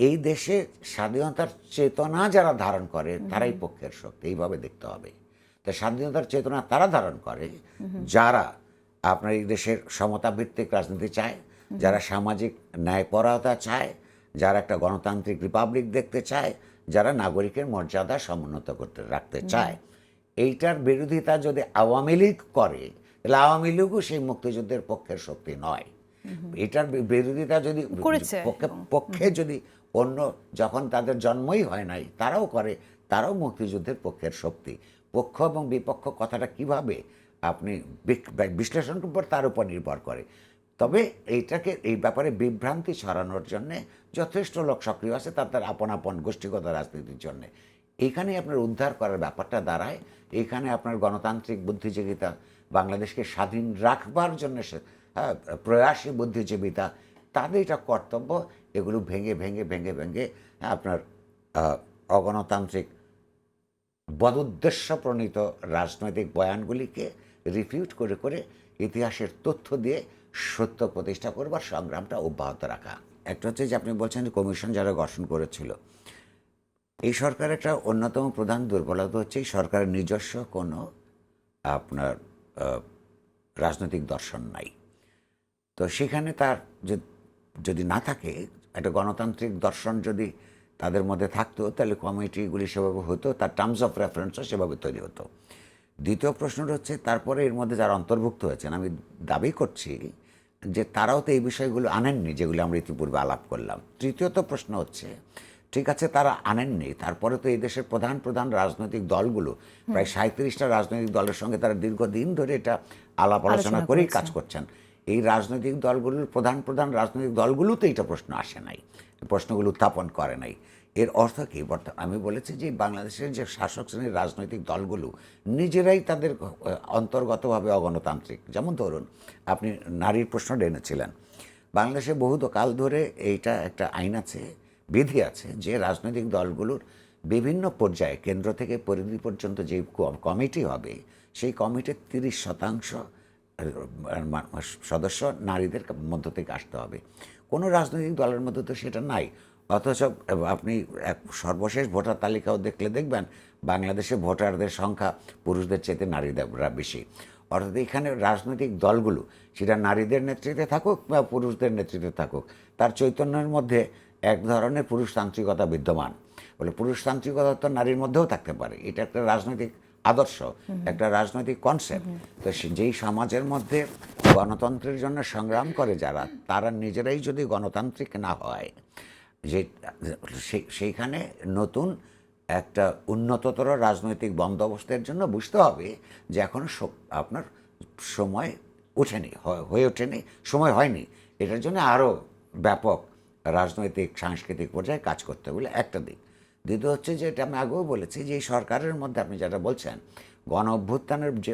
এই দেশে স্বাধীনতার চেতনা যারা ধারণ করে তারাই পক্ষের শক্তি, এইভাবে দেখতে হবে। তো স্বাধীনতার চেতনা তারা ধারণ করে যারা আপনার এই দেশের সমতাভিত্তিক রাজনীতি চায়, যারা সামাজিক ন্যায়পরায়ণতা চায়, যারা একটা গণতান্ত্রিক রিপাবলিক দেখতে চায়, যারা নাগরিকের মর্যাদা সমুন্নত করতে রাখতে চায়। এইটার বিরোধিতা যদি আওয়ামী লীগ করে, তাহলে আওয়ামী লীগও সেই মুক্তিযুদ্ধের পক্ষের শক্তি নয়। এটার বিরোধিতা যদি করেছে পক্ষে যদি অন্য, যখন তাদের জন্মই হয় নাই, তারাও করে, তারাও মুক্তিযুদ্ধের পক্ষের শক্তি। পক্ষ এবং বিপক্ষ কথাটা কিভাবে আপনি বিশ্লেষণ করবেন তার উপর নির্ভর করে। তবে এইটাকে, এই ব্যাপারে বিভ্রান্তি ছড়ানোর জন্যে যথেষ্ট লোক সক্রিয় আছে, তার আপন আপন গোষ্ঠীগত রাজনীতির জন্যে। এইখানে আপনার উদ্ধার করার ব্যাপারটা দাঁড়ায়, এখানে আপনার গণতান্ত্রিক বুদ্ধিজীবিতা, বাংলাদেশকে স্বাধীন রাখবার জন্য প্রয়াসী বুদ্ধিজীবিতা, তাদের এটা কর্তব্য এগুলো ভেঙে ভেঙে ভেঙে ভেঙে আপনার অগণতান্ত্রিক বদুদ্দেশ্য প্রণীত রাজনৈতিক বয়ানগুলিকে রিফিউট করে করে ইতিহাসের তথ্য দিয়ে সত্য প্রতিষ্ঠা করবার সংগ্রামটা অব্যাহত রাখা। একটা হচ্ছে যে আপনি বলছেন যে কমিশন যারা গঠন করেছিল, এই সরকারের একটা অন্যতম প্রধান দুর্বলতা হচ্ছে এই সরকারের নিজস্ব কোনো আপনার রাজনৈতিক দর্শন নাই। তো সেখানে তার যদি না থাকে, একটা গণতান্ত্রিক দর্শন যদি তাদের মধ্যে থাকতো, তাহলে কমিটিগুলি সেভাবে হতো, তার টার্মস অফ রেফারেন্সও সেভাবে তৈরি হতো। দ্বিতীয় প্রশ্নটা হচ্ছে, তারপরে এর মধ্যে যারা অন্তর্ভুক্ত হয়েছেন, আমি দাবি করছি যে তারাও তো এই বিষয়গুলো আনেননি যেগুলো আমরা ইতিপূর্বে আলাপ করলাম। তৃতীয়ত প্রশ্ন হচ্ছে, ঠিক আছে তারা আনেননি, তারপরে তো এই দেশের প্রধান প্রধান রাজনৈতিক দলগুলো, প্রায় 37টা রাজনৈতিক দলের সঙ্গে তারা দীর্ঘদিন ধরে এটা আলাপ আলোচনা করেই কাজ করছেন। এই রাজনৈতিক দলগুলোর প্রধান প্রধান রাজনৈতিক দলগুলোতে এইটা প্রশ্ন আসে নাই, প্রশ্নগুলো উত্থাপন করে নাই। এর অর্থ কি? আমি বলেছি যে বাংলাদেশের যে শাসক শ্রেণীর রাজনৈতিক দলগুলো নিজেরাই তাদের অন্তর্গতভাবে অগণতান্ত্রিক। যেমন ধরুন, আপনি নারীর প্রশ্নটা এনেছিলেন। বাংলাদেশে বহু কাল ধরে এইটা একটা আইন আছে, বিধি আছে, যে রাজনৈতিক দলগুলোর বিভিন্ন পর্যায়ে কেন্দ্র থেকে পরিধি পর্যন্ত যে কমিটি হবে, সেই কমিটির 30% সদস্য নারীদের মধ্য থেকে আসতে হবে। কোনো রাজনৈতিক দলের মধ্যে তো সেটা নাই। অথচ আপনি সর্বশেষ ভোটার তালিকাও দেখলে দেখবেন বাংলাদেশে ভোটারদের সংখ্যা পুরুষদের চেয়ে নারীরা বেশি। অর্থাৎ এখানে রাজনৈতিক দলগুলো, সেটা নারীদের নেতৃত্বে থাকুক বা পুরুষদের নেতৃত্বে থাকুক, তার চৈতন্যের মধ্যে এক ধরনের পুরুষতান্ত্রিকতা বিদ্যমান। বলে পুরুষতান্ত্রিকতা তো নারীর মধ্যেও থাকতে পারে, এটা একটা রাজনৈতিক আদর্শ, একটা রাজনৈতিক কনসেপ্ট। তো যেই সমাজের মধ্যে গণতন্ত্রের জন্য সংগ্রাম করে যারা, তারা নিজেরাই যদি গণতান্ত্রিক না হয়, যে সেইখানে নতুন একটা উন্নততর রাজনৈতিক বন্দোবস্তের জন্য বুঝতে হবে যে এখন আপনার সময় ওঠেনি, হয়ে ওঠেনি, সময় হয়নি। এটার জন্য আরও ব্যাপক রাজনৈতিক সাংস্কৃতিক পর্যায়ে কাজ করতে বলে একটা দিক। দ্বিতীয় হচ্ছে যে, এটা আমি আগেও বলেছি যে এই সরকারের মধ্যে আপনি যেটা বলছেন, গণ অভ্যুত্থানের যে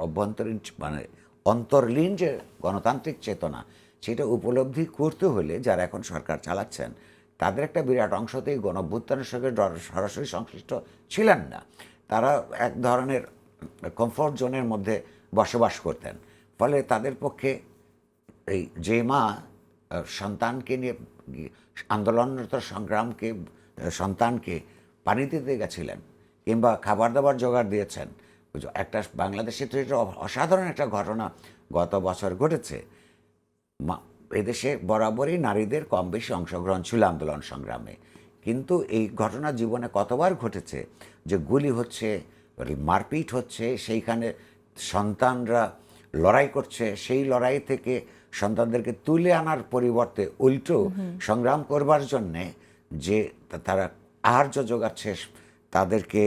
অভ্যন্তরীণ মানে অন্তর্লীন যে গণতান্ত্রিক চেতনা, সেটা উপলব্ধি করতে হলে যারা এখন সরকার চালাচ্ছেন, তাদের একটা বিরাট অংশতেই গণ অভ্যুত্থানের সঙ্গে সরাসরি সংশ্লিষ্ট ছিলেন না। তারা এক ধরনের কমফোর্ট জোনের মধ্যে বসবাস করতেন। ফলে তাদের পক্ষে এই যে মা সন্তানকে নিয়ে আন্দোলনরত সন্তানকে পানি দিতে গেছিলেন কিংবা খাবার দাবার জোগাড় দিয়েছেন, একটা বাংলাদেশে তো এটা অসাধারণ একটা ঘটনা গত বছর ঘটেছে। এদেশে বরাবরই নারীদের কম বেশি অংশগ্রহণ ছিল আন্দোলন সংগ্রামে, কিন্তু এই ঘটনা জীবনে কতবার ঘটেছে যে গুলি হচ্ছে, মারপিট হচ্ছে, সেইখানে সন্তানরা লড়াই করছে, সেই লড়াই থেকে সন্তানদেরকে তুলে আনার পরিবর্তে উল্টো সংগ্রাম করবার জন্যে যে তারা আহার্য জোগাচ্ছে, তাদেরকে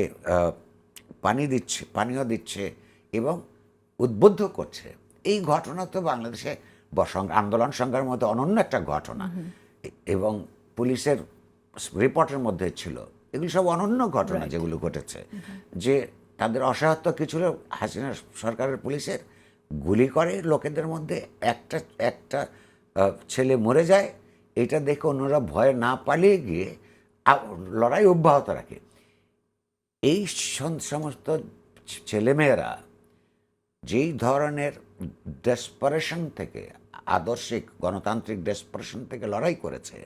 পানীয় দিচ্ছে এবং উদ্বুদ্ধ করছে। এই ঘটনা তো বাংলাদেশে আন্দোলন সংগ্রামের মধ্যে অনন্য একটা ঘটনা, এবং পুলিশের রিপোর্টের মধ্যে ছিল। এগুলি সব অনন্য ঘটনা যেগুলো ঘটেছে, যে তাদের অসহায়ত্ব কি ছিল হাসিনা সরকারের পুলিশের, গুলি করে লোকেদের মধ্যে, একটা ছেলে মরে যায়, এটা দেখে অন্যরা ভয় না পালিয়ে গিয়ে লড়াই অব্যাহত রাখে। এই সমস্ত ছেলেমেয়েরা যেই ধরনের ডেসপারেশন থেকে, আদর্শিক গণতান্ত্রিক ডেসপারেশন থেকে লড়াই করেছে,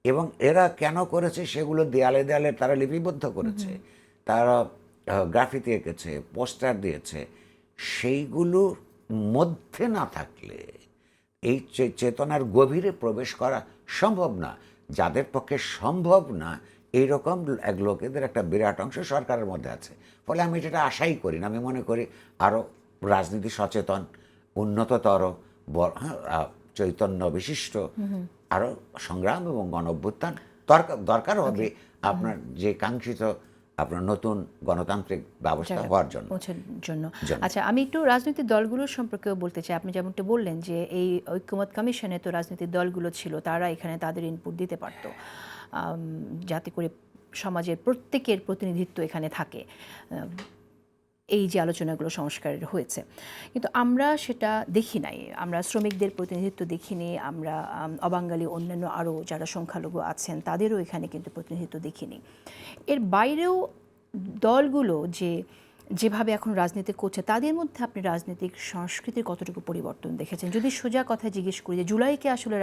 এবং এরা কেন করেছে সেগুলো দেয়ালে দেয়ালে তারা লিপিবদ্ধ করেছে, তারা গ্রাফিতি এঁকেছে, পোস্টার দিয়েছে। সেইগুলোর মধ্যে না থাকলে এই চেতনার গভীরে প্রবেশ করা সম্ভব না। যাদের পক্ষে সম্ভব না, এইরকম এক লোকেদের একটা বিরাট অংশ সরকারের মধ্যে আছে। ফলে আমি যেটা আশাই করি না, আমি মনে করি আরও রাজনীতি সচেতন, উন্নততর, চৈতন্য বিশিষ্ট আরও সংগ্রাম এবং গণ অভ্যুত্থান দরকার হবে আপনার যে কাঙ্ক্ষিত আপনার নতুন গণতান্ত্রিক ব্যবস্থা হওয়ার জন্য। আচ্ছা, আমি একটু রাজনৈতিক দলগুলোর সম্পর্কেও বলতে চাই। আপনি যেমনটা বললেন যে এই ঐক্যমত কমিশনে তো রাজনৈতিক দলগুলো ছিল, তারা এখানে তাদের ইনপুট দিতে পারত, যাতে করে সমাজের প্রত্যেকের প্রতিনিধিত্ব এখানে থাকে, এই যে আলোচনাগুলো সংস্কারের হয়েছে। কিন্তু আমরা সেটা দেখি নাই, আমরা শ্রমিকদের প্রতিনিধিত্ব দেখিনি, আমরা অবাঙালি অন্যান্য আরও যারা সংখ্যালঘু আছেন তাদেরও এখানে কিন্তু প্রতিনিধিত্ব দেখিনি। এর বাইরেও দলগুলো যেভাবে এখন রাজনীতি করছে, তাদের মধ্যে আপনি রাজনৈতিক সংস্কৃতির কতটুকু পরিবর্তন দেখেছেন? যদি সোজা কথা জিজ্ঞেস করি যে জুলাইকে আসলে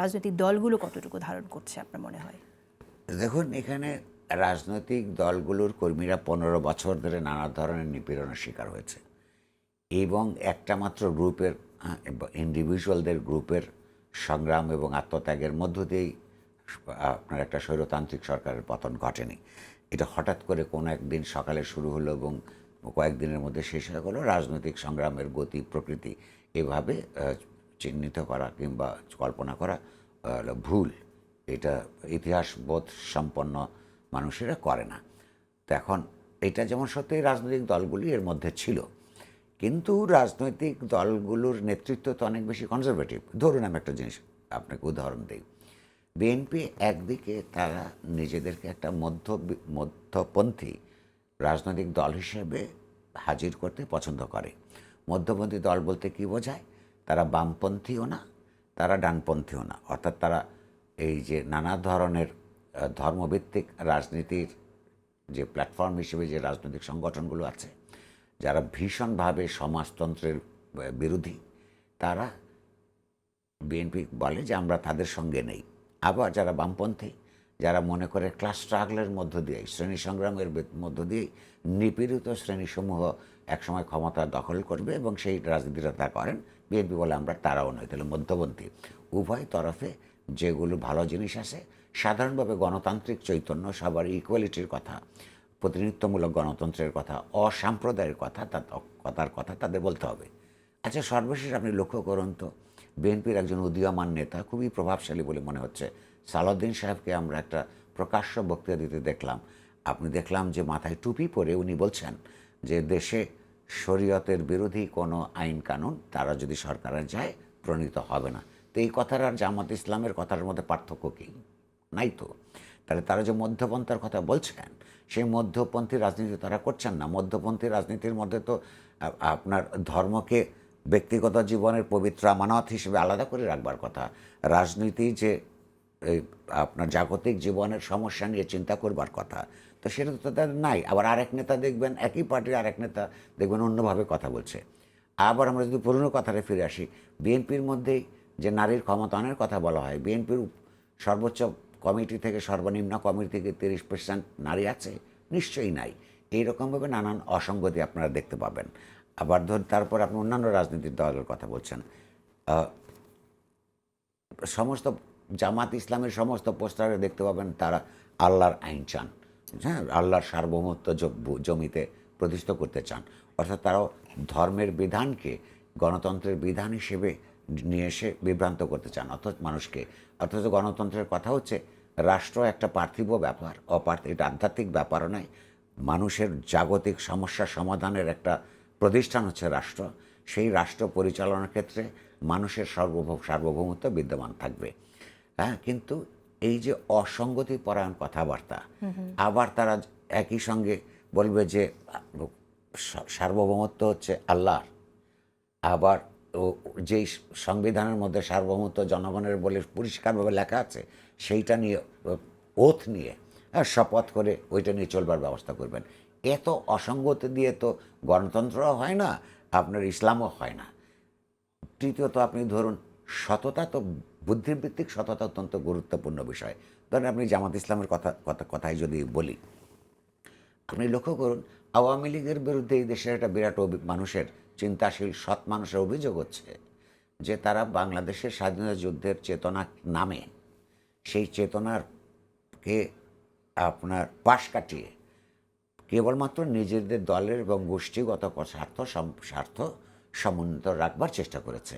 রাজনৈতিক দলগুলো কতটুকু ধারণ করছে আপনার মনে হয়? দেখুন, এখানে রাজনৈতিক দলগুলোর কর্মীরা 15 বছর ধরে নানা ধরনের নিপীড়নের শিকার হয়েছে, এবং একটা মাত্র গ্রুপের, ইন্ডিভিজুয়ালদের গ্রুপের সংগ্রাম এবং আত্মত্যাগের মধ্য দিয়েই আপনার একটা স্বৈরতান্ত্রিক সরকারের পতন ঘটেনি। এটা হঠাৎ করে কোনো একদিন সকালে শুরু হলো এবং কয়েকদিনের মধ্যে শেষ হয়ে গেলো। রাজনৈতিক সংগ্রামের গতি প্রকৃতি এভাবে চিহ্নিত করা কিংবা কল্পনা করা ভুল। এটা ইতিহাসবোধ সম্পন্ন মানুষেরা করে না। তো এখন এটা যেমন সত্যি রাজনৈতিক দলগুলি এর মধ্যে ছিল, কিন্তু রাজনৈতিক দলগুলোর নেতৃত্ব তো অনেক বেশি কনজারভেটিভ। ধরুন আমি একটা জিনিস আপনাকে উদাহরণ দিই। বিএনপি একদিকে তারা নিজেদেরকে একটা মধ্যপন্থী রাজনৈতিক দল হিসেবে হাজির করতে পছন্দ করে। মধ্যপন্থী দল বলতে কী বোঝায়? তারা বামপন্থীও না, তারা ডানপন্থীও না, অর্থাৎ তারা এই যে নানা ধরনের ধর্মভিত্তিক রাজনীতির যে প্ল্যাটফর্ম হিসেবে যে রাজনৈতিক সংগঠনগুলো আছে, যারা ভীষণভাবে সমাজতন্ত্রের বিরোধী, তারা বিএনপি বলে যে আমরা তাদের সঙ্গে নেই। আবার যারা বামপন্থী, যারা মনে করে ক্লাস স্ট্রাগলের মধ্য দিয়ে, শ্রেণী সংগ্রামের মধ্য দিয়ে নিপীড়িত শ্রেণীসমূহ একসময় ক্ষমতা দখল করবে এবং সেই রাজনীতিটা তা করেন, বিএনপি বলে আমরা তারাও নয়। তাহলে মধ্যপন্থী। উভয় তরফে যেগুলো ভালো জিনিস আছে, সাধারণভাবে গণতান্ত্রিক চৈতন্য, সবার ইকুয়ালিটির কথা, প্রতিনিধিত্বমূলক গণতন্ত্রের কথা, অসাম্প্রদায়ের কথা, তার কথা তাদের বলতে হবে। আচ্ছা, সর্বশেষ আপনি লক্ষ্য করুন তো, বিএনপির একজন উদীয়মান নেতা, খুবই প্রভাবশালী বলে মনে হচ্ছে, সালাউদ্দিন সাহেবকে আমরা একটা প্রকাশ্য বক্তৃতা দিতে দেখলাম। আপনি দেখলাম যে মাথায় টুপি পরে উনি বলছেন যে দেশে শরীয়তের বিরোধী কোনো আইন কানুন তারা যদি সরকারে যায় প্রণীত হবে না। তো এই কথার আর জামাত ইসলামের কথার মধ্যে পার্থক্য কী? নাই তো। তাহলে তারা যে মধ্যপন্থার কথা বলছেন, সেই মধ্যপন্থী রাজনীতি তারা করছেন না। মধ্যপন্থী রাজনীতির মধ্যে তো আপনার ধর্মকে ব্যক্তিগত জীবনের পবিত্র আমানত হিসেবে আলাদা করে রাখবার কথা, রাজনীতি যে এই আপনার জাগতিক জীবনের সমস্যা নিয়ে চিন্তা করবার কথা, তো সেটা তো তাদের নাই। আবার আরেক নেতা দেখবেন, একই পার্টির আরেক নেতা দেখবেন অন্যভাবে কথা বলছে। আবার আমরা যদি পুরনো কথাটা ফিরে আসি, বিএনপির মধ্যেই যে নারীর ক্ষমতায়নের কথা বলা হয়, বিএনপির সর্বোচ্চ কমিটি থেকে সর্বনিম্ন কমিটি থেকে 30% নারী আছে? নিশ্চয়ই নাই। এইরকমভাবে নানান অসঙ্গতি আপনারা দেখতে পাবেন। আবার তারপর আপনি অন্যান্য রাজনৈতিক দলের কথা বলছেন, সমস্ত জামাত ইসলামের সমস্ত পোস্টারে দেখতে পাবেন তারা আল্লাহর আইন চান, হ্যাঁ, আল্লাহর সার্বভৌমত্ব জমিতে প্রতিষ্ঠিত করতে চান। অর্থাৎ তারাও ধর্মের বিধানকে গণতন্ত্রের বিধান হিসেবে নিয়ে এসে বিভ্রান্ত করতে চান অর্থাৎ মানুষকে। অথচ গণতন্ত্রের কথা হচ্ছে রাষ্ট্র একটা পার্থিব ব্যাপার, এটা আধ্যাত্মিক ব্যাপারও নয়। মানুষের জাগতিক সমস্যা সমাধানের একটা প্রতিষ্ঠান হচ্ছে রাষ্ট্র। সেই রাষ্ট্র পরিচালনার ক্ষেত্রে মানুষের সার্বভৌমত্ব বিদ্যমান থাকবে। হ্যাঁ, কিন্তু এই যে অসঙ্গতি পরায়ণ কথাবার্তা, আবার তারা একই সঙ্গে বলবে যে সার্বভৌমত্ব হচ্ছে আল্লাহর, আবার যেই সংবিধানের মধ্যে সার্বভৌমত্ব জনগণের বলে পরিষ্কারভাবে লেখা আছে, সেইটা নিয়ে ওথ নিয়ে শপথ করে ওইটা নিয়ে চলবার ব্যবস্থা করবেন। এত অসঙ্গতি দিয়ে তো গণতন্ত্রও হয় না, আপনার ইসলামও হয় না। তৃতীয়ত আপনি ধরুন সততা, তো বুদ্ধিভিত্তিক সততা অত্যন্ত গুরুত্বপূর্ণ বিষয়। ধরেন আপনি জামাত ইসলামের কথাই যদি বলি, আপনি লক্ষ্য করুন আওয়ামী লীগের বিরুদ্ধে এই দেশের একটা বিরাট মানুষের চিন্তাশীল সৎ মানুষের অভিযোগ হচ্ছে যে তারা বাংলাদেশের স্বাধীনতা যুদ্ধের চেতনা নামে সেই চেতনাকে আপনার পাশ কাটিয়ে কেবলমাত্র নিজেদের দলের এবং গোষ্ঠীগত স্বার্থ সমুন্নত রাখবার চেষ্টা করেছে।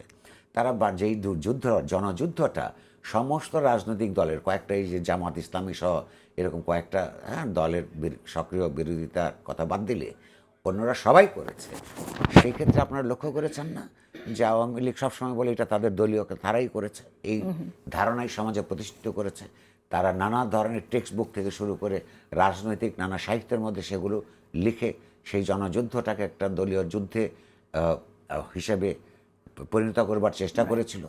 তারা যেই যুদ্ধ জনযুদ্ধটা সমস্ত রাজনৈতিক দলের কয়েকটা, এই যে জামাত ইসলামী সহ এরকম কয়েকটা দলের সক্রিয় বিরোধিতার কথা বাদ দিলে অন্যরা সবাই করেছে। সেই ক্ষেত্রে আপনারা লক্ষ্য করেছেন না যে আওয়ামী লীগ সবসময় বলে এটা তাদের দলীয়কে তারাই করেছে, এই ধারণাই সমাজে প্রতিষ্ঠিত করেছে। তারা নানা ধরনের টেক্সট বুক থেকে শুরু করে রাজনৈতিক নানা সাহিত্যের মধ্যে সেগুলো লিখে সেই জনযুদ্ধটাকে একটা দলীয় যুদ্ধে হিসেবে পরিণত করবার চেষ্টা করেছিল।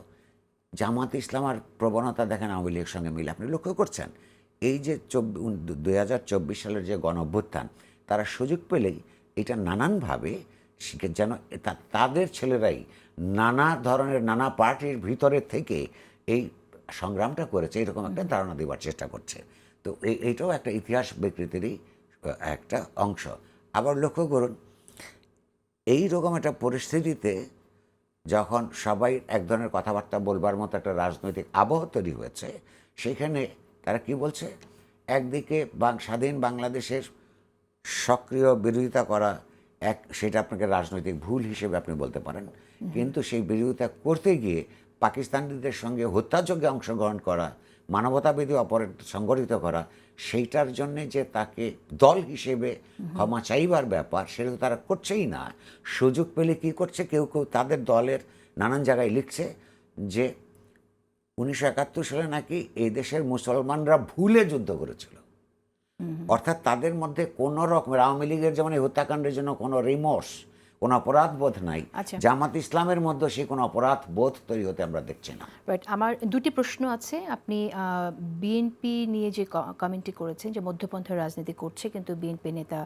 জামাত ইসলাম আর প্রবণতা দেখেন আওয়ামী লীগের সঙ্গে মিলে আপনি লক্ষ্য করছেন এই যে 2024 সালের যে গণ অভ্যুত্থান, তারা সুযোগ পেলেই এটা নানানভাবে যেন তাদের ছেলেরাই নানা ধরনের নানা পার্টির ভিতরে থেকে এই সংগ্রামটা করেছে এরকম একটা ধারণা দেওয়ার চেষ্টা করছে। তো এইটাও একটা ইতিহাস বিকৃতিরই একটা অংশ। আবার লক্ষ্য করুন এই রকম একটা পরিস্থিতিতে যখন সবাই এক ধরনের কথাবার্তা বলবার মতো একটা রাজনৈতিক আবহ তৈরি হয়েছে, সেখানে তারা কি বলছে, একদিকে স্বাধীন বাংলাদেশের সক্রিয় বিরোধিতা করা সেটা আপনাকে রাজনৈতিক ভুল হিসেবে আপনি বলতে পারেন, কিন্তু সেই বিরোধিতা করতে গিয়ে পাকিস্তানিদের সঙ্গে হত্যাযজ্ঞে অংশগ্রহণ করা, মানবতাবিধি অপরাধ সংগঠিত করা, সেইটার জন্যে যে তাকে দল হিসেবে ক্ষমা চাইবার ব্যাপার সেটা তো তারা করছেই না। সুযোগ পেলে কী করছে, কেউ কেউ তাদের দলের নানান জায়গায় লিখছে যে 1971 সালে নাকি এই দেশের মুসলমানরা ভুলে যুদ্ধ করেছিল। অর্থাৎ তাদের মধ্যে কোনো রকমের আওয়ামী লীগের যেমন এই হত্যাকাণ্ডের জন্য কোনো রিমোর্স, কোনো অপরাধ বোধ নাই, জামাত ইসলামের মধ্যে সেই কোনো অপরাধ বোধ তৈরি হতে আমরা দেখছি না। রাইট, আমার দুটি প্রশ্ন আছে। আপনি বিএনপি নিয়ে যে কমেন্টটি করেছেন যে মধ্যপন্থার রাজনীতি করছে, কিন্তু বিএনপি নেতা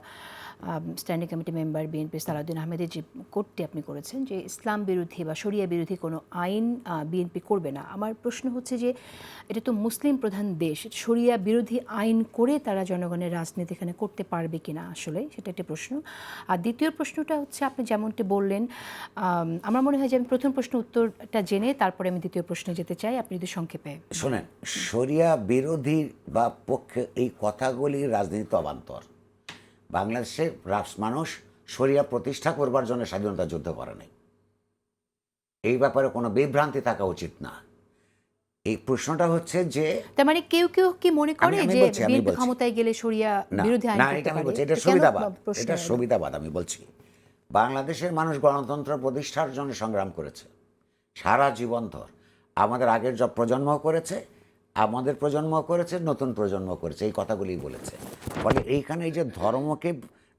standing committee member BNP Salahuddin আহমেদের যে কোটটি আপনি করেছেন যে ইসলাম বিরোধী বা শরিয়া বিরোধী কোনো আইন বিএনপি করবে না। আমার প্রশ্ন হচ্ছে যে এটা তো মুসলিম প্রধান দেশ, শরিয়া বিরোধী আইন করে তারা জনগণের রাজনীতি এখানে করতে পারবে কিনা, আসলে সেটা একটা প্রশ্ন। আর দ্বিতীয় প্রশ্নটা হচ্ছে আপনি যেমনটি বললেন, আমার মনে হয় যে আমি প্রথম প্রশ্ন উত্তরটা জেনে তারপরে আমি দ্বিতীয় প্রশ্নে যেতে চাই, আপনি যদি সংক্ষেপে শোনেন। শরিয়া বিরোধী বা পক্ষে এই কথাগুলির রাজনীতি অবান্তর। বাংলাদেশের মানুষ শরিয়া প্রতিষ্ঠা করবার জন্য স্বাধীনতা যুদ্ধ করে নাই, এই ব্যাপারে কোনো বিভ্রান্তি থাকা উচিত না। এই প্রশ্নটা হচ্ছে যে তার মানে কেউ কেউ কি মনে করে যে বিএনপি ক্ষমতায় গেলে শরিয়া বিরোধী আইন করতে পারে? এটা সুবিধাবাদ, এটা সুবিধাবাদ। আমি বলছি বাংলাদেশের মানুষ গণতন্ত্র প্রতিষ্ঠার জন্য সংগ্রাম করেছে সারা জীবন ধর। আমাদের আগের প্রজন্ম করেছে, আমাদের প্রজন্ম করেছে, নতুন প্রজন্ম করেছে, এই কথাগুলি বলেছে। ফলে এইখানে এই যে ধর্মকে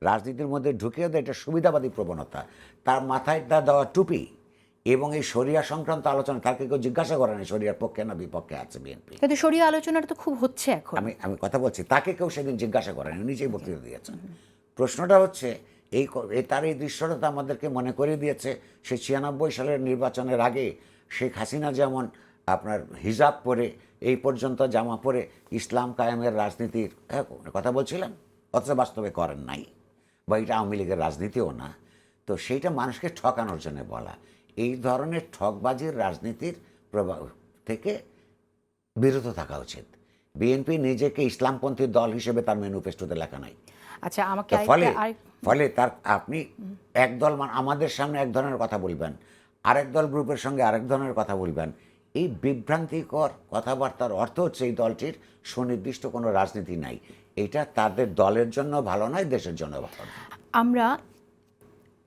রাজনীতির মধ্যে ঢুকিয়ে দেয়, এটা সুবিধাবাদী প্রবণতা। তার মাথায় দেওয়া টুপি এবং এই শরিয়া সংক্রান্ত আলোচনা তাকে কেউ জিজ্ঞাসা করে না শরিয়ার পক্ষে না বিপক্ষে আছে বিএনপি। কিন্তু শরিয়া আলোচনাটা তো খুব হচ্ছে এখন। আমি কথা বলছি, তাকে কেউ সেদিন জিজ্ঞাসা করে না, নিজেই বক্তৃতা দিয়েছেন। প্রশ্নটা হচ্ছে তার এই দৃশ্যটা তো আমাদেরকে মনে করিয়ে দিয়েছে সে 96 সালের নির্বাচনের আগে শেখ হাসিনা যেমন আপনার হিজাব পরে এই পর্যন্ত জামা পরে ইসলাম কায়েমের রাজনীতির কথা বলছিলেন, অথচ বাস্তবে করেন নাই, বা এটা আওয়ামী লীগের রাজনীতিও না। তো সেইটা মানুষকে ঠকানোর জন্য বলা। এই ধরনের ঠকবাজির রাজনীতির প্রভাব থেকে বিরত থাকা উচিত। বিএনপি নিজেকে ইসলামপন্থী দল হিসেবে তার ম্যানিফেস্টোতে লেখা নাই। আচ্ছা, আমাকে ফলে তার আপনি এক দল আমাদের সামনে এক ধরনের কথা বলবেন, আরেক দল গ্রুপের সঙ্গে আরেক ধরনের কথা বলবেন। এই বিভ্রান্তিকর কথাবার্তার অর্থ হচ্ছে এই দলটির সুনির্দিষ্ট কোনো রাজনীতি নাই। এটা তাদের দলের জন্য ভালো নয়, দেশের জন্য ভালো নয়। আমরা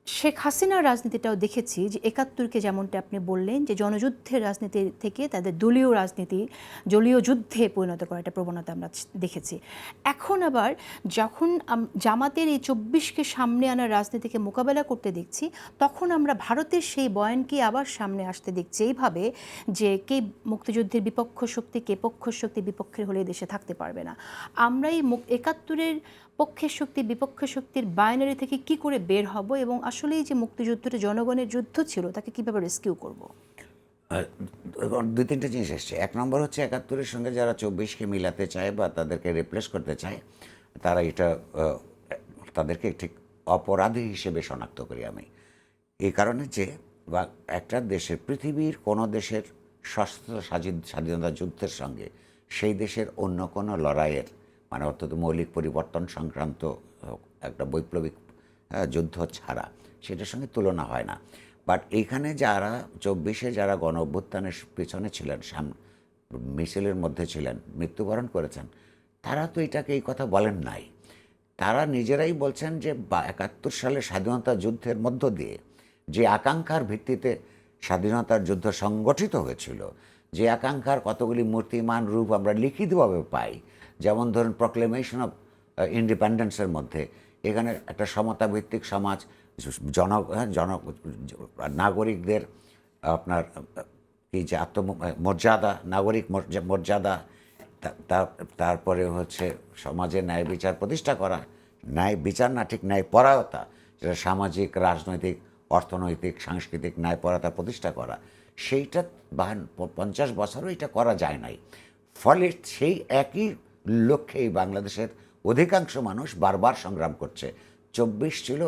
শেখ হাসিনার রাজনীতিটাও দেখেছি যে 71কে যেমনটা আপনি বললেন যে জনযুদ্ধের রাজনীতি থেকে তাদের দলীয় রাজনীতি দলীয় যুদ্ধে পরিণত করার একটা প্রবণতা আমরা দেখেছি। এখন আবার যখন জামাতের এই 24কে সামনে আনার রাজনীতিকে মোকাবেলা করতে দেখছি, তখন আমরা ভারতের সেই বয়ানকে আবার সামনে আসতে দেখছি এইভাবে যে কে মুক্তিযুদ্ধের বিপক্ষ শক্তি, কে পক্ষ শক্তি, বিপক্ষের হলে দেশে থাকতে পারবে না। আমরা এই 71-এর পক্ষের শক্তি বিপক্ষের শক্তির বাইনারি থেকে কি করে বের হব এবং আসলে এই যে মুক্তিযুদ্ধটা জনগণের যুদ্ধ ছিল তাকে কিভাবে রেস্কিউ করব? দুই তিনটে জিনিস এসছে। এক নম্বর হচ্ছে ৭১-এর সঙ্গে যারা ২৪কে মিলাতে চায় বা তাদেরকে রিপ্লেস করতে চায়, তারা এটা তাদেরকে ঠিক অপরাধী হিসেবে শনাক্ত করি আমি। এই কারণে যে বা একটা দেশের, পৃথিবীর কোনো দেশের সশস্ত্র স্বাধীনতা যুদ্ধের সঙ্গে সেই দেশের অন্য কোনো লড়াইয়ের, মানে অর্থাৎ মৌলিক পরিবর্তন সংক্রান্ত একটা বৈপ্লবিক যুদ্ধ ছাড়া সেটার সঙ্গে তুলনা হয় না। বাট এইখানে যারা ২৪-এ যারা গণ অভ্যুত্থানের পিছনে ছিলেন, মিছিলের মধ্যে ছিলেন, মৃত্যুবরণ করেছেন, তারা তো এটাকে এই কথা বলেন নাই। তারা নিজেরাই বলছেন যে ৭১ সালে স্বাধীনতা যুদ্ধের মধ্য দিয়ে যে আকাঙ্ক্ষার ভিত্তিতে স্বাধীনতার যুদ্ধ সংগঠিত হয়েছিল, যে আকাঙ্ক্ষার কতগুলি মূর্তিমান রূপ আমরা লিখিতভাবে পাই, যেমন ধরুন প্রক্লেমেশন অফ ইন্ডিপেন্ডেন্সের মধ্যে এখানে একটা সমতাভিত্তিক সমাজ, নাগরিকদের আপনার এই যে মর্যাদা, নাগরিক মর্যাদা, তারপরে হচ্ছে সমাজে ন্যায় বিচার প্রতিষ্ঠা করা, ন্যায় বিচার না, ঠিক ন্যায়পরায়তা, যেটা সামাজিক, রাজনৈতিক, অর্থনৈতিক, সাংস্কৃতিক ন্যায়পরায়তা প্রতিষ্ঠা করা, সেইটা ৫০ বছরও এটা করা যায় নাই। ফলে সেই একই লক্ষ্যেই বাংলাদেশের অধিকাংশ মানুষ বারবার সংগ্রাম করছে। ২৪ ছিল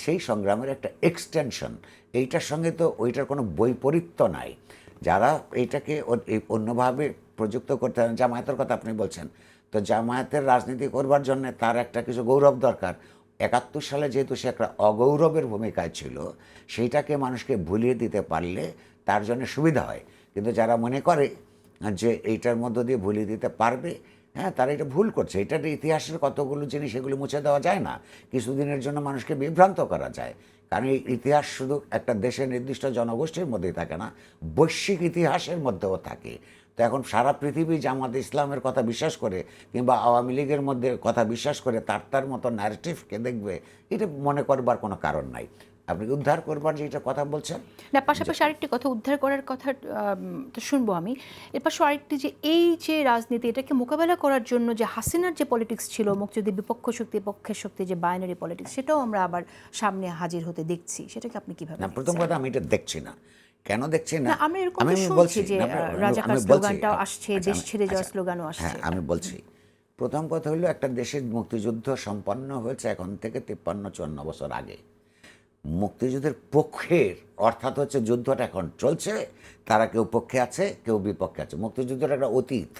সেই সংগ্রামের একটা এক্সটেনশন। এইটার সঙ্গে তো ওইটার কোনো বৈপরীত্য নাই। যারা এইটাকে অন্যভাবে প্রযুক্ত করতে পারেন, জামায়াতের কথা আপনি বলছেন, তো জামায়াতের রাজনীতি করবার জন্য তার একটা কিছু গৌরব দরকার। ৭১ সালে যেহেতু সে একটা অগৌরবের ভূমিকায় ছিল, সেইটাকে মানুষকে ভুলিয়ে দিতে পারলে তার জন্য সুবিধা হয়। কিন্তু যারা মনে করে যে এইটার মধ্য দিয়ে ভুলিয়ে দিতে পারবে, হ্যাঁ, তারা এটা ভুল করছে। এটার ইতিহাসের কতগুলো জিনিস এগুলো মুছে দেওয়া যায় না, কিছুদিনের জন্য মানুষকে বিভ্রান্ত করা যায়। কারণ এই ইতিহাস শুধু একটা দেশের নির্দিষ্ট জনগোষ্ঠীর মধ্যেই থাকে না, বৈশ্বিক ইতিহাসের মধ্যেও থাকে। তো এখন সারা পৃথিবী জামাত ইসলামের কথা বিশ্বাস করে কিংবা আওয়ামী লীগের মধ্যে কথা বিশ্বাস করে তার মতো ন্যারেটিভকে দেখবে, এটা মনে করবার কোনো কারণ নাই। আপনি উদ্ধার করবার যে এটা কথা বলছেন না, পাশাপাশি আরেকটি কথা, উদ্ধার করার কথা তো শুনবো আমি। এর পাশে আরেকটি যে এই যে রাজনীতি, এটাকে মোকাবেলা করার জন্য যে হাসিনার যে পলিটিক্স ছিল, মুক্তিযুদ্ধের বিপক্ষ শক্তি পক্ষের শক্তি, যে বাইনারি পলিটিক্স, সেটাও আমরা আবার সামনে হাজির হতে দেখছি। সেটাকে আপনি কিভাবে না, প্রথম কথা আমি এটা দেখছি না। কেন দেখছি না? আমরা এরকম তো শুনছি যে রাজাকার স্লোগানটাও আসছে, দেশ ছেড়ে যাওয়ার স্লোগানও আসছে। হ্যাঁ, আমি বলছি। প্রথম কথা হলো, একটা দেশের মুক্তিযুদ্ধ সম্পন্ন হয়েছে এখন থেকে ৫৩-৫৪ বছর আগে। মুক্তিযুদ্ধের পক্ষের অর্থাৎ হচ্ছে যুদ্ধটা এখন চলছে, তারা কেউ পক্ষে আছে, কেউ বিপক্ষে আছে। মুক্তিযুদ্ধের একটা অতীত,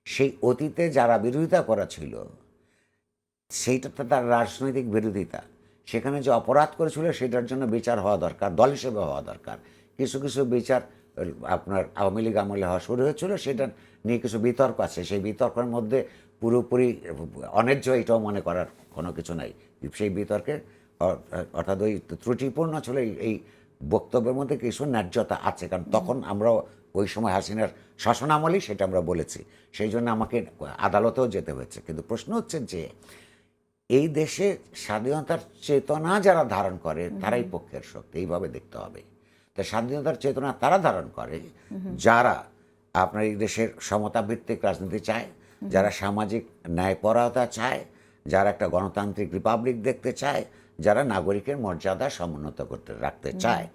সেই অতীতে যারা বিরোধিতা করা ছিল সেইটা তো তার রাজনৈতিক বিরোধিতা। সেখানে যে অপরাধ করেছিল সেটার জন্য বিচার হওয়া দরকার, দল হিসেবে হওয়া দরকার। কিছু কিছু বিচার আপনার আওয়ামী লীগ আমলে হওয়া শুরু হয়েছিল, সেটা নিয়ে কিছু বিতর্ক আছে। সেই বিতর্কের মধ্যে পুরোপুরি অন্যায্য এটাও মনে করার কোনো কিছু নাই। সেই বিতর্কের অর্থাৎ ওই ত্রুটিপূর্ণ ছিল এই বক্তব্যের মধ্যে কিছু ন্যায্যতা আছে, কারণ তখন আমরা ওই সময় হাসিনার শাসনামলেই সেটা আমরা বলেছি, সেই জন্য আমাকে আদালতেও যেতে হয়েছে। কিন্তু প্রশ্ন হচ্ছে যে এই দেশে স্বাধীনতার চেতনা যারা ধারণ করে তারাই পক্ষের শক্তি, এইভাবে দেখতে হবে। তো স্বাধীনতার চেতনা তারা ধারণ করে যারা আপনার এই দেশের সমতাভিত্তিক রাজনীতি চায়, যারা সামাজিক ন্যায়পরায়তা চায়, যারা একটা গণতান্ত্রিক রিপাবলিক দেখতে চায়, যারা নাগরিকের মর্যাদা সমুন্নত রাখতে চায়।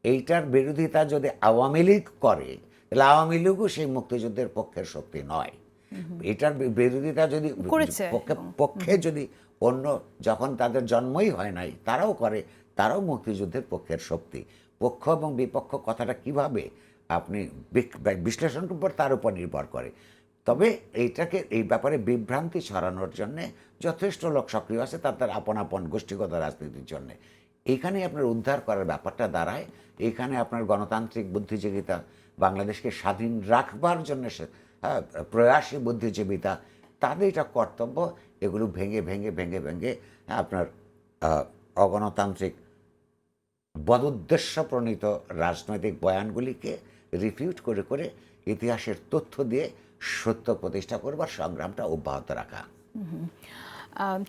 এইটার বিরোধিতা যদি আওয়ামী লীগ করে, তাহলে আওয়ামী লীগও সেই মুক্তিযুদ্ধের পক্ষের শক্তি নয়। এটার বিরোধিতা যদি পক্ষে যদি অন্য, যখন তাদের জন্মই হয় নাই, তারাও করে, তারাও মুক্তিযুদ্ধের পক্ষের শক্তি। পক্ষ এবং বিপক্ষ কথাটা কিভাবে আপনি বিশ্লেষণ করবেন তার উপর নির্ভর করে। তবে এইটাকে, এই ব্যাপারে বিভ্রান্তি ছড়ানোর জন্যে যথেষ্ট লোক সক্রিয় আছে, তার আপন আপন গোষ্ঠীগত রাজনীতির জন্যে। এইখানে আপনার উদ্ধার করার ব্যাপারটা দাঁড়ায়, এইখানে আপনার গণতান্ত্রিক বুদ্ধিজীবিতা, বাংলাদেশকে স্বাধীন রাখবার জন্য প্রয়াসী বুদ্ধিজীবিতা, তাদের এটা কর্তব্য এগুলো ভেঙে ভেঙে ভেঙে ভেঙে আপনার অগণতান্ত্রিক বদুদ্দেশ্য প্রণীত রাজনৈতিক বয়ানগুলিকে রিফিউট করে করে ইতিহাসের তথ্য দিয়ে সত্য প্রতিষ্ঠা করবার সংগ্রামটা অব্যাহত রাখা।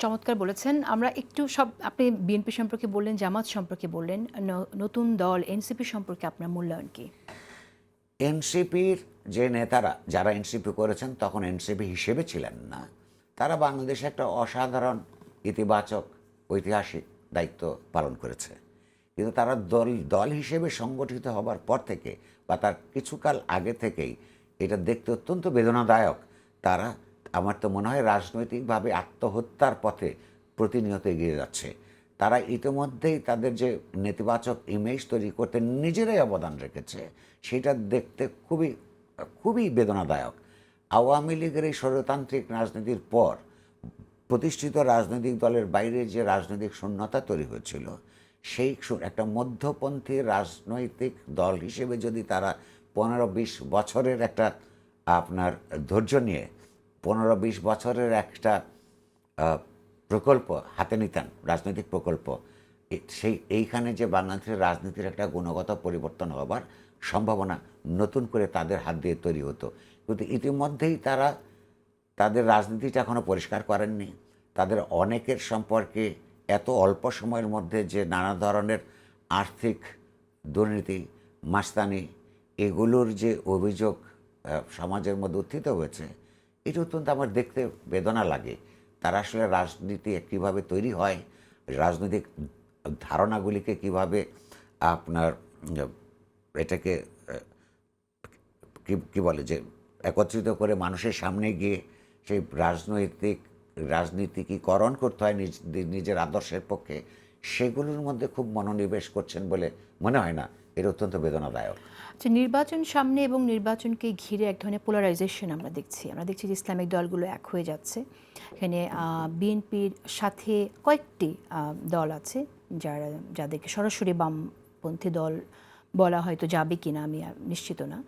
চমৎকার বলেছেন। আমরা একটু আপনি বিএনপি সম্পর্কে বললেন, জামাত সম্পর্কে বললেন, নতুন দল এনসিপি সম্পর্কে আপনার মূল্যায়ন কি? এনসিপির যে নেতারা, যারা এনসিপি করেছেন তখন এনসিপি হিসেবে ছিলেন না, তারা বাংলাদেশে একটা অসাধারণ ইতিবাচক ঐতিহাসিক দায়িত্ব পালন করেছে। কিন্তু তারা দল হিসেবে সংগঠিত হবার পর থেকে বা তার কিছুকাল আগে থেকেই এটা দেখতে অত্যন্ত বেদনাদায়ক। তারা, আমার তো মনে হয়, রাজনৈতিকভাবে আত্মহত্যার পথে প্রতিনিয়ত এগিয়ে যাচ্ছে। তারা ইতিমধ্যেই তাদের যে নেতিবাচক ইমেজ তৈরি করতে নিজেরাই অবদান রেখেছে, সেটা দেখতে খুবই খুবই বেদনাদায়ক। আওয়ামী লীগের এই স্বৈরতান্ত্রিক রাজনীতির পর প্রতিষ্ঠিত রাজনৈতিক দলের বাইরে যে রাজনৈতিক শূন্যতা তৈরি হয়েছিল, সেই একটা মধ্যপন্থী রাজনৈতিক দল হিসেবে যদি তারা 15-20 বছরের একটা আপনার ধৈর্য নিয়ে 15-20 বছরের একটা প্রকল্প হাতে নিতেন, রাজনৈতিক প্রকল্প, এইখানে যে বাংলাদেশের রাজনীতির একটা গুণগত পরিবর্তন হবার সম্ভাবনা নতুন করে তাদের হাত দিয়ে তৈরি হতো। কিন্তু ইতিমধ্যেই তারা তাদের রাজনীতিটা এখনও পরিষ্কার করেননি। তাদের অনেকের সম্পর্কে এত অল্প সময়ের মধ্যে যে নানা ধরনের আর্থিক দুর্নীতি, মাস্তানি, এগুলোর যে অভিযোগ সমাজের মধ্যে উত্থিত হয়েছে, এটা অত্যন্ত আমার দেখতে বেদনা লাগে। তারা আসলে রাজনীতি কীভাবে তৈরি হয়, রাজনৈতিক ধারণাগুলিকে কিভাবে আপনার এটাকে কি বলে যে একত্রিত করে মানুষের সামনে গিয়ে সেই রাজনীতিকীকরণ করতে হয় নিজের আদর্শের পক্ষে, সেগুলোর মধ্যে খুব মনোনিবেশ করছেন বলে মনে হয় না। এটা অত্যন্ত বেদনাদায়ক। আচ্ছা, নির্বাচন সামনে এবং নির্বাচনকে ঘিরে এক ধরনের পোলারাইজেশন আমরা দেখছি যে ইসলামিক দলগুলো এক হয়ে যাচ্ছে। এখানে বিএনপির সাথে কয়েকটি দল আছে যাদেরকে সরাসরি বামপন্থী দল বলা হয়তো যাবে কিনা আমি নিশ্চিত না।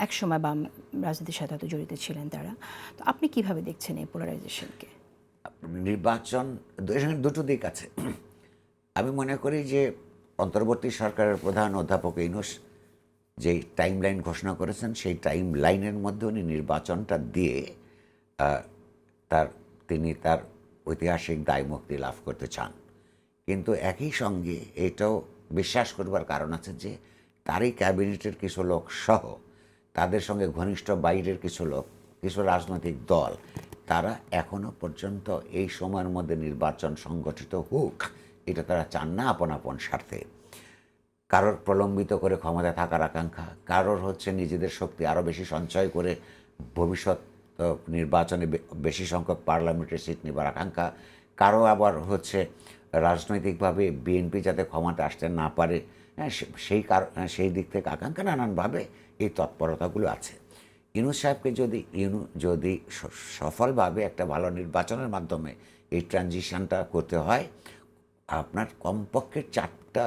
একসময় বাম রাজনীতির সাথে হয়তো জড়িত ছিলেন তারা। তো আপনি কিভাবে দেখছেন এই পোলারাইজেশনকে? নির্বাচন দুটো দিক আছে। আমি মনে করি যে অন্তর্বর্তী সরকারের প্রধান অধ্যাপক ইউনূস যেই টাইম লাইন ঘোষণা করেছেন, সেই টাইম লাইনের মধ্যে উনি নির্বাচনটা দিয়ে তিনি তার ঐতিহাসিক দায়মুক্তি লাভ করতে চান। কিন্তু একই সঙ্গে এটাও বিশ্বাস করবার কারণ আছে যে তারই ক্যাবিনেটের কিছু লোক সহ তাদের সঙ্গে ঘনিষ্ঠ বাইরের কিছু লোক, কিছু রাজনৈতিক দল, তারা এখনও পর্যন্ত এই সময়ের মধ্যে নির্বাচন সংগঠিত হোক এটা তারা চান না আপন আপন স্বার্থে। কারোর প্রলম্বিত করে ক্ষমতা থাকার আকাঙ্ক্ষা, কারোর হচ্ছে নিজেদের শক্তি আরও বেশি সঞ্চয় করে ভবিষ্যৎ নির্বাচনে বেশি সংখ্যক পার্লামেন্টের সিট নেবার আকাঙ্ক্ষা, কারো আবার হচ্ছে রাজনৈতিকভাবে বিএনপি যাতে ক্ষমতা আসতে না পারে, সেই দিক থেকে আকাঙ্ক্ষা, নানানভাবে এই তৎপরতাগুলো আছে। ইউনূস সাহেবকে যদি সফলভাবে একটা ভালো নির্বাচনের মাধ্যমে এই ট্রানজিশনটা করতে হয়, আপনার কমপক্ষে 4টা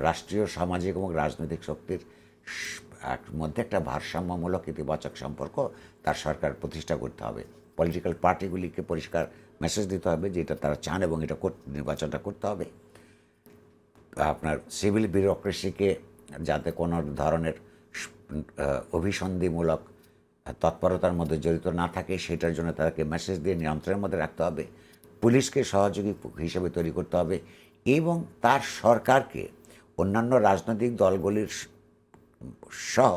রাষ্ট্রীয়, সামাজিক এবং রাজনৈতিক শক্তির মধ্যে একটা ভারসাম্যমূলক ইতিবাচক সম্পর্ক তার সরকার প্রতিষ্ঠা করতে হবে। পলিটিক্যাল পার্টিগুলিকে পরিষ্কার মেসেজ দিতে হবে যে এটা তারা চান এবং এটা নির্বাচনটা করতে হবে। আপনার সিভিল ব্যুরোক্রেসিকে যাতে কোনো ধরনের অভিসন্ধিমূলক তৎপরতার মধ্যে জড়িত না থাকে, সেটার জন্য তাদেরকে মেসেজ দিয়ে নিয়ন্ত্রণের মধ্যে রাখতে হবে। পুলিশকে সহযোগী হিসেবে তৈরি করতে হবে এবং তার সরকারকে অন্যান্য রাজনৈতিক দলগুলির সহ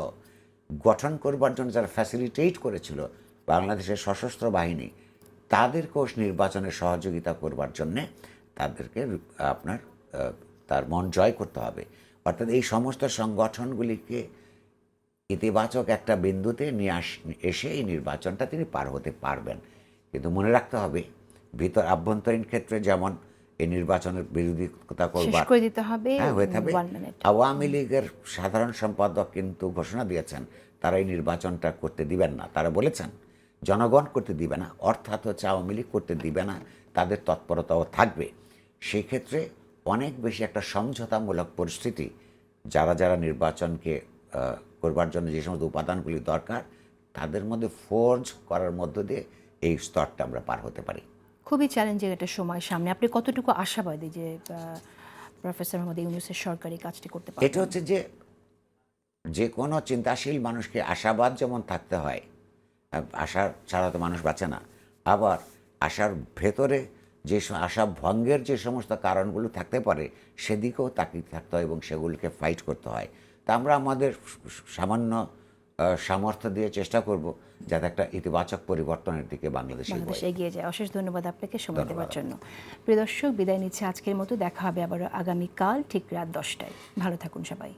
গঠন করবার জন্য যারা ফ্যাসিলিটেট করেছিল বাংলাদেশের সশস্ত্র বাহিনী, তাদেরকেও নির্বাচনের সহযোগিতা করবার জন্যে তাদেরকে তার মন জয় করতে হবে। অর্থাৎ এই সমস্ত সংগঠনগুলিকে ইতিবাচক একটা বিন্দুতে নিয়ে এসে এই নির্বাচনটা তিনি পার হতে পারবেন। কিন্তু মনে রাখতে হবে, আভ্যন্তরীণ ক্ষেত্রে যেমন এই নির্বাচনের বিরোধিতা করবার হয়ে থাকবে। আওয়ামী লীগের সাধারণ সম্পাদক কিন্তু ঘোষণা দিয়েছেন তারা এই নির্বাচনটা করতে দিবেন না। তারা বলেছেন জনগণ করতে দিবে না, অর্থাৎ হচ্ছে আওয়ামী লীগ করতে দিবে না, তাদের তৎপরতাও থাকবে। সেক্ষেত্রে অনেক বেশি একটা সমঝোতামূলক পরিস্থিতি, যারা নির্বাচনকে করবার জন্য যে সমস্ত উপাদানগুলি দরকার, তাদের মধ্যে ফোর্জ করার মধ্য দিয়ে এই স্তরটা আমরা পার হতে পারি। খুবই চ্যালেঞ্জিং একটা সময় সামনে। আপনি কতটুকু আশাবাদী যে প্রফেসর মোহাম্মদ ইউনূসের সরকারি কাজটি করতে পারবে? এটা হচ্ছে যে কোনো চিন্তাশীল মানুষকে আশাবাদ যেমন থাকতে হয়, আশা ছাড়া তো মানুষ বাঁচে না, আবার আশার ভেতরে যে আশা ভঙ্গের যে সমস্ত কারণগুলো থাকতে পারে সেদিকেও তাকিয়ে থাকতে হয় এবং সেগুলোকে ফাইট করতে হয়। তা আমরা আমাদের সামান্য সামর্থ্য দিয়ে চেষ্টা করব যাতে একটা ইতিবাচক পরিবর্তনের দিকে বাংলাদেশ বাংলাদেশ এগোয়। এগিয়ে যায়। অশেষ ধন্যবাদ আপনাকে সময় দেওয়ার ধন্যবাদ। জন্য। প্রিয় দর্শক, বিদায় নিচ্ছে আজকের মতো। দেখা হবে আবার আগামীকাল ঠিক রাত 10টায়। ভালো থাকুন সবাই।